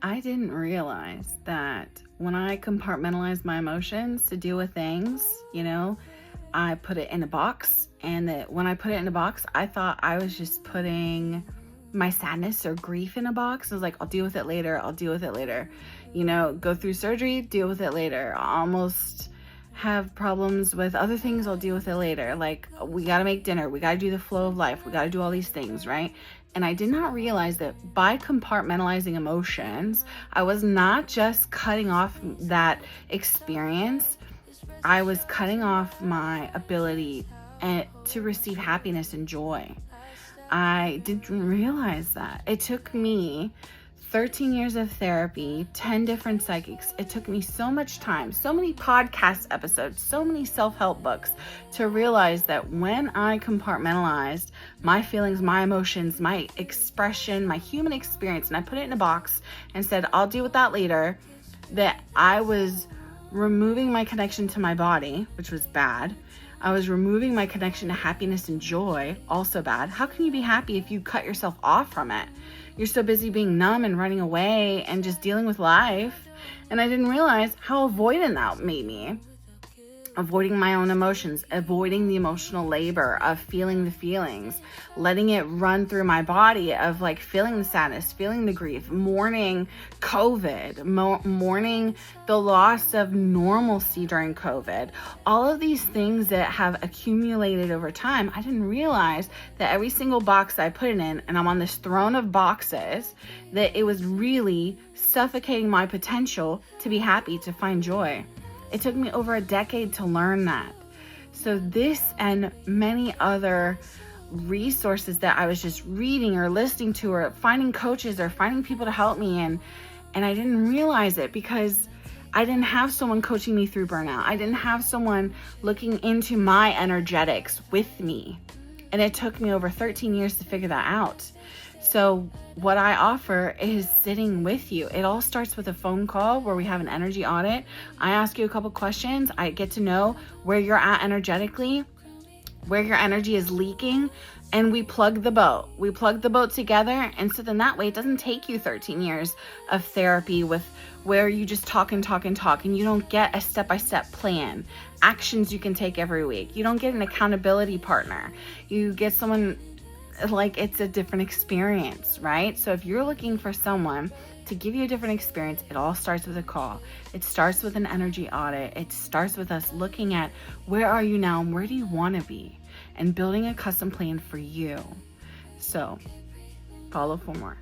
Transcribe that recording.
I didn't realize that when I compartmentalize my emotions to deal with things, I put it in a box. And that when I put it in a box, I thought I was just putting my sadness or grief in a box. I was like, I'll deal with it later. I'll deal with it later. Go through surgery, deal with it later. I'll almost have problems with other things, I'll deal with it later. Like, we got to make dinner. We got to do the flow of life. We got to do all these things, right? And I did not realize that by compartmentalizing emotions, I was not just cutting off that experience, I was cutting off my ability to receive happiness and joy. I didn't realize that. It took me 13 years of therapy, 10 different psychics. It took me so much time, so many podcast episodes, so many self-help books to realize that when I compartmentalized my feelings, my emotions, my expression, my human experience, and I put it in a box and said, I'll deal with that later, that I was removing my connection to my body, which was bad. I was removing my connection to happiness and joy, also bad. How can you be happy if you cut yourself off from it? You're so busy being numb and running away and just dealing with life. And I didn't realize how avoidant that made me. Avoiding my own emotions, avoiding the emotional labor of feeling the feelings, letting it run through my body of like feeling the sadness, feeling the grief, mourning COVID, mourning the loss of normalcy during COVID. All of these things that have accumulated over time, I didn't realize that every single box I put it in, and I'm on this throne of boxes, that it was really suffocating my potential to be happy, to find joy. It took me over a decade to learn that. So this and many other resources that I was just reading or listening to or finding coaches or finding people to help me and I didn't realize it because I didn't have someone coaching me through burnout. I didn't have someone looking into my energetics with me. And it took me over 13 years to figure that out. So what I offer is sitting with you. It all starts with a phone call where we have an energy audit. I ask you a couple questions. I get to know where you're at energetically, where your energy is leaking, and we plug the boat. We plug the boat together, and so then that way it doesn't take you 13 years of therapy with where you just talk and you don't get a step-by-step plan, actions you can take every week. You don't get an accountability partner. You get someone like it's a different experience, right? So if you're looking for someone to give you a different experience, it all starts with a call. It starts with an energy audit. It starts with us looking at where are you now and where do you want to be and building a custom plan for you. So follow for more.